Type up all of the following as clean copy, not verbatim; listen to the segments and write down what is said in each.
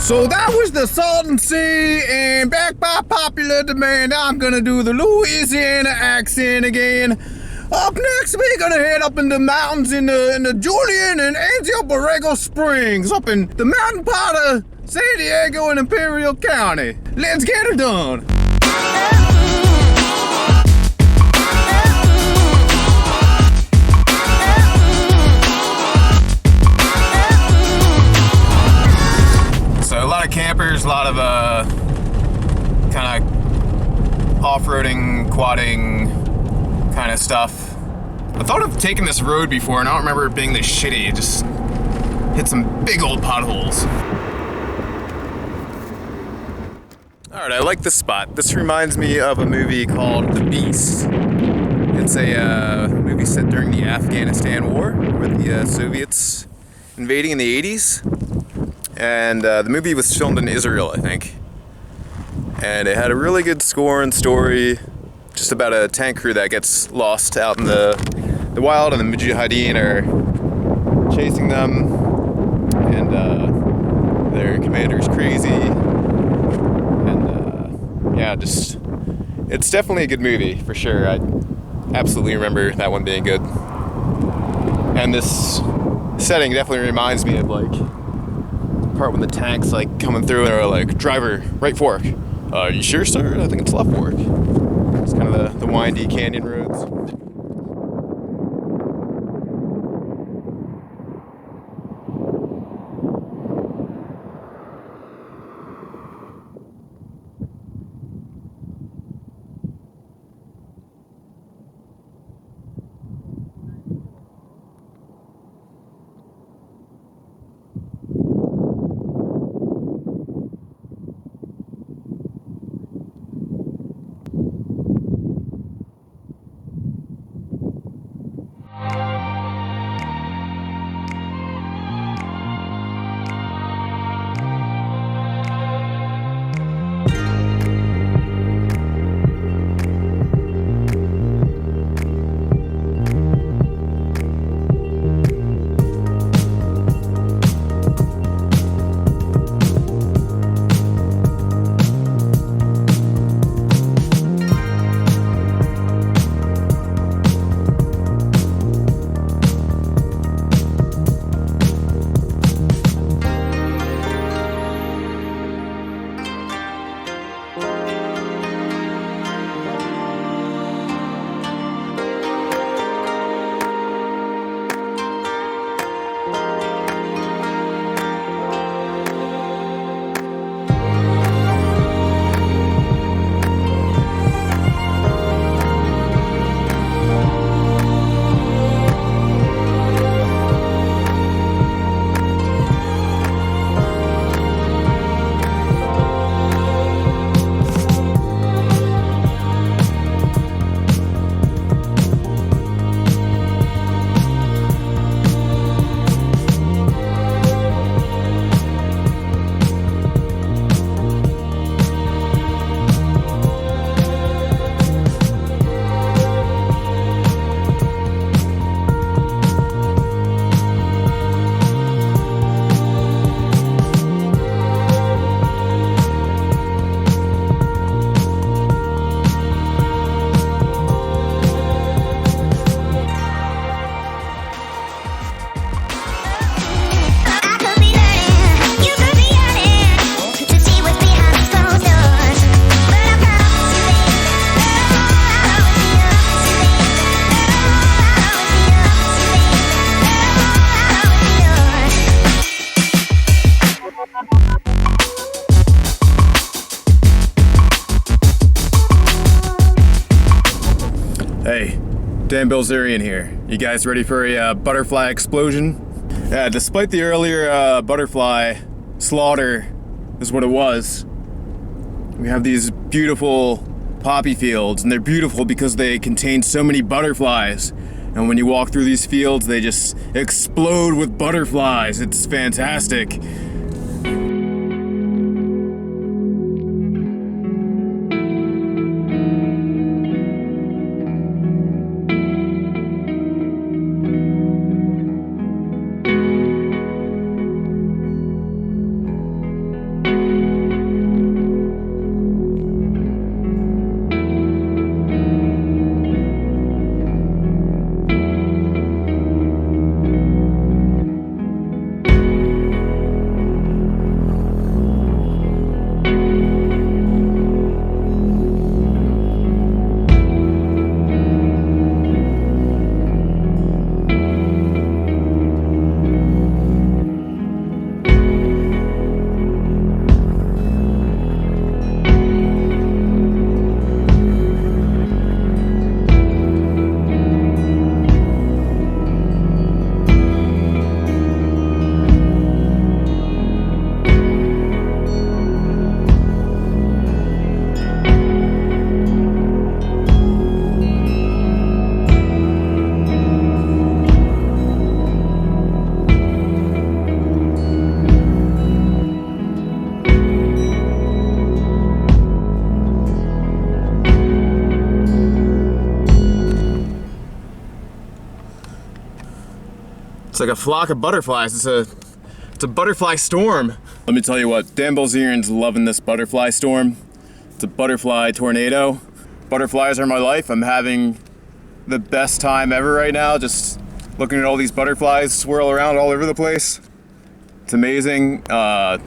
So that was the Salton Sea, and back by popular demand, I'm gonna do the Louisiana accent again. Up next, we're gonna head up in the mountains in the Julian and Anza Borrego Springs, up in the mountain part of San Diego and Imperial County. Let's get it done. So a lot of campers, a lot of kind of off-roading, quadding kind of stuff. I thought of taking this road before, and I don't remember it being this shitty. It just hit some big old potholes. Alright, I like this spot. This reminds me of a movie called The Beast. It's a movie set during the Afghanistan War with the Soviets invading in the 80s. And the movie was filmed in Israel, I think. And it had a really good score and story, just about a tank crew that gets lost out in the wild, and the Mujahideen are chasing them, and their commander's crazy. And yeah, just, it's definitely a good movie, for sure. I absolutely remember that one being good. And this setting definitely reminds me of, like, part when the tank's like coming through and they're like, driver, right fork. You sure, sir? I think it's left fork. It's kind of the windy canyon roads. Hey, Dan Bilzerian here. You guys ready for a butterfly explosion? Yeah, despite the earlier butterfly slaughter is what it was, we have these beautiful poppy fields, and they're beautiful because they contain so many butterflies. And when you walk through these fields, they just explode with butterflies. It's fantastic. It's like a flock of butterflies. It's a butterfly storm. Let me tell you what, Dan Bilzerian's loving this butterfly storm. It's a butterfly tornado. Butterflies are my life. I'm having the best time ever right now, just looking at all these butterflies swirl around all over the place. It's amazing. I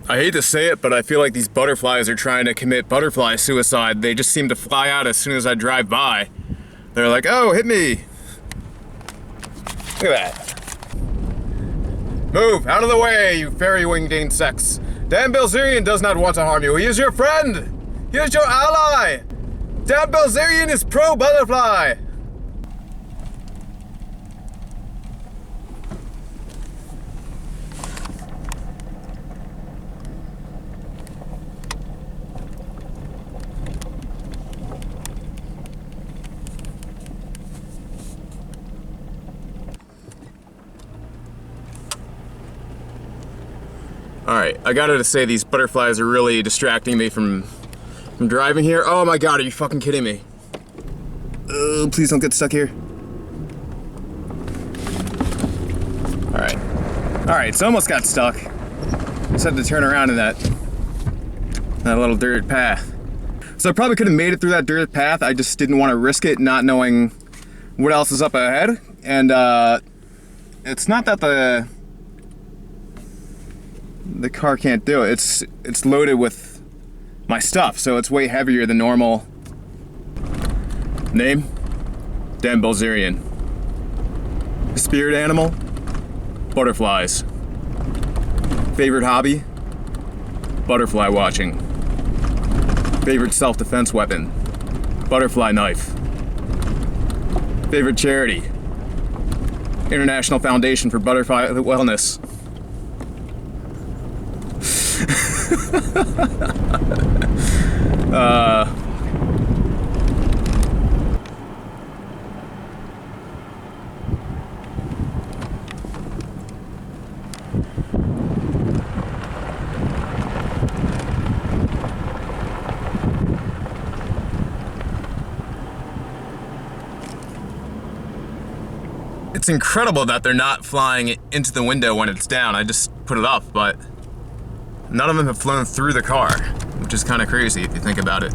hate to say it, but I feel like these butterflies are trying to commit butterfly suicide. They just seem to fly out as soon as I drive by. They're like, oh, hit me. Look at that. Move out of the way, you fairy-winged insects. Dan Bilzerian does not want to harm you. He is your friend. He is your ally. Dan Bilzerian is pro-butterfly. Alright, I gotta say these butterflies are really distracting me from driving here. Oh my god, are you fucking kidding me? Please don't get stuck here. Alright. Alright, so almost got stuck. Just had to turn around in that little dirt path. So I probably could have made it through that dirt path. I just didn't want to risk it not knowing what else is up ahead. And it's not that the car can't do it. It's loaded with my stuff, so it's way heavier than normal. Name? Dan Bilzerian. Spirit animal? Butterflies. Favorite hobby? Butterfly watching. Favorite self-defense weapon? Butterfly knife. Favorite charity? International Foundation for Butterfly Wellness. It's incredible that they're not flying into the window when it's down. I just put it up, but none of them have flown through the car, which is kind of crazy if you think about it.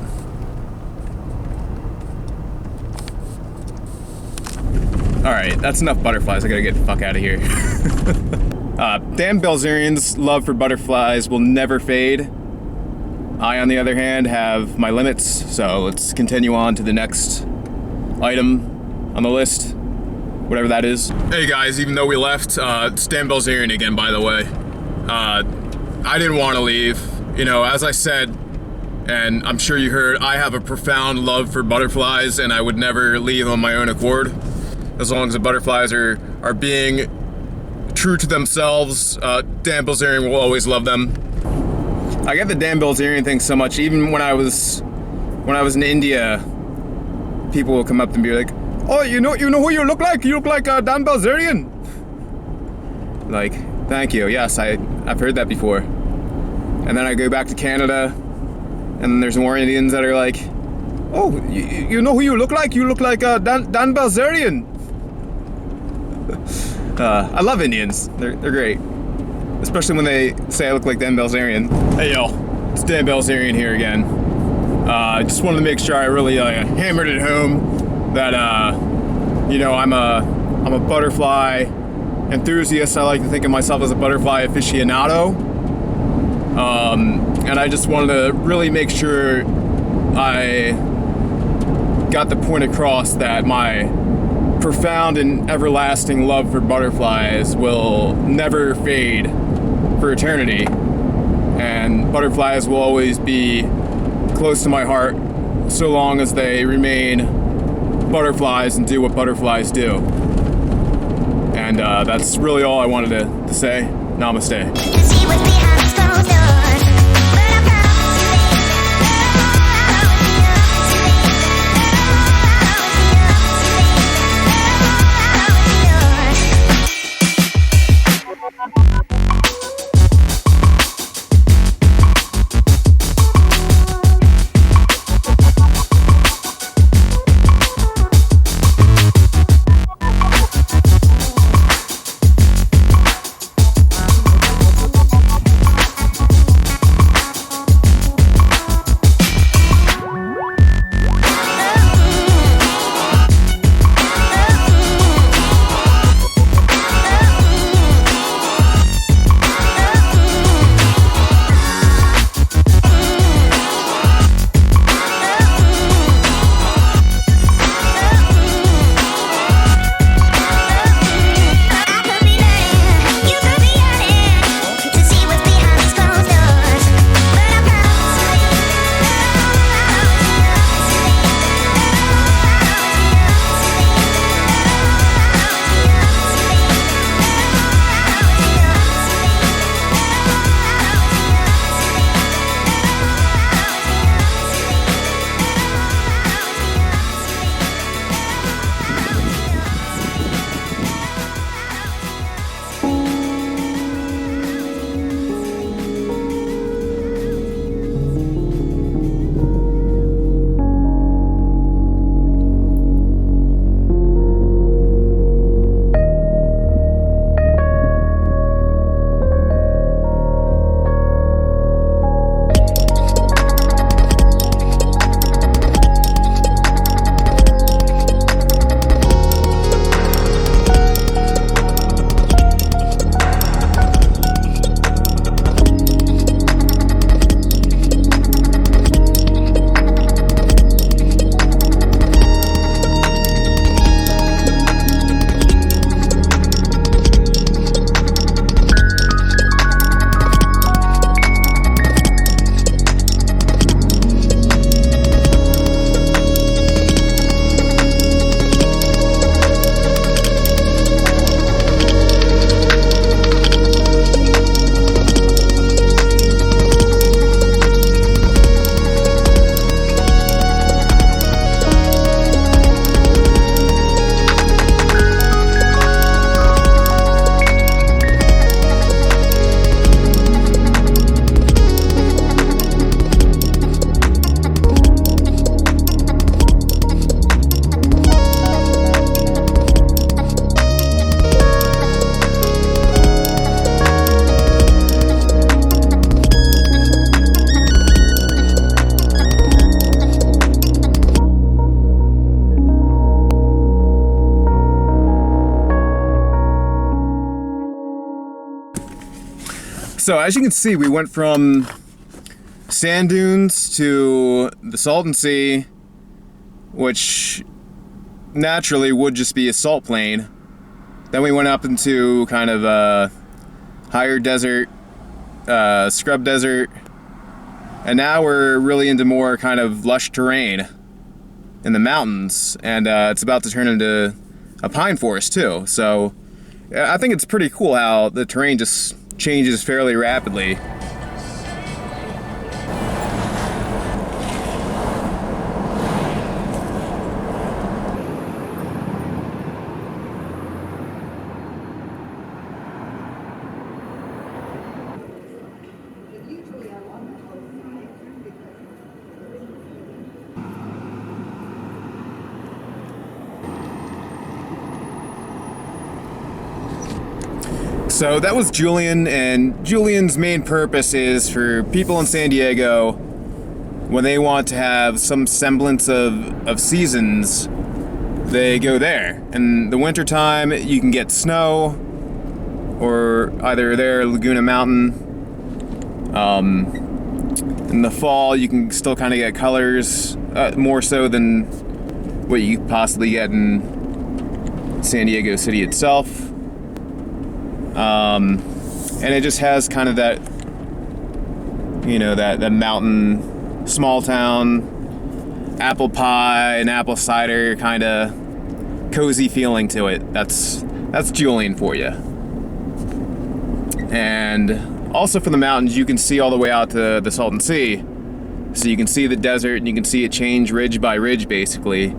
Alright, that's enough butterflies. I gotta get the fuck out of here. Dan Bilzerian's love for butterflies will never fade. I, on the other hand, have my limits, so let's continue on to the next item on the list, whatever that is. Hey guys, even though we left, it's Dan Bilzerian again, by the way. I didn't want to leave. You know, as I said, and I'm sure you heard, I have a profound love for butterflies, and I would never leave on my own accord. As long as the butterflies are being true to themselves, Dan Bilzerian will always love them. I get the Dan Bilzerian thing so much. Even when I was in India, people will come up and be like, "Oh, you know who you look like? You look like Dan Bilzerian." Like, thank you. Yes, I've heard that before. And then I go back to Canada, and there's more Indians that are like, "Oh, you know who you look like? You look like Dan Bilzerian." I love Indians. They're great, especially when they say I look like Dan Bilzerian. Hey y'all, it's Dan Bilzerian here again. I just wanted to make sure I really hammered it home that you know, I'm a butterfly enthusiast. I like to think of myself as a butterfly aficionado. And I just wanted to really make sure I got the point across that my profound and everlasting love for butterflies will never fade for eternity. And butterflies will always be close to my heart so long as they remain butterflies and do what butterflies do. And that's really all I wanted to say. Namaste. So as you can see, we went from sand dunes to the Salton Sea, which naturally would just be a salt plain. Then we went up into kind of a higher desert, scrub desert, and now we're really into more kind of lush terrain in the mountains, and it's about to turn into a pine forest too. So I think it's pretty cool how the terrain just changes fairly rapidly. So that was Julian, and Julian's main purpose is for people in San Diego, when they want to have some semblance of seasons, they go there. In the wintertime, you can get snow, or either there or Laguna Mountain. In the fall, you can still kind of get colors, more so than what you could possibly get in San Diego City itself. And it just has kind of that, you know, that mountain, small town, apple pie and apple cider kind of cozy feeling to it. That's Julian for you. And also from the mountains, you can see all the way out to the Salton Sea. So you can see the desert, and you can see it change ridge by ridge, basically,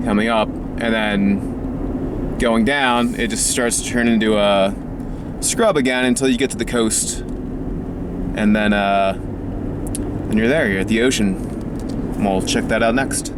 coming up. And then going down, it just starts to turn into a scrub again until you get to the coast, and then you're there, you're at the ocean. We'll check that out next.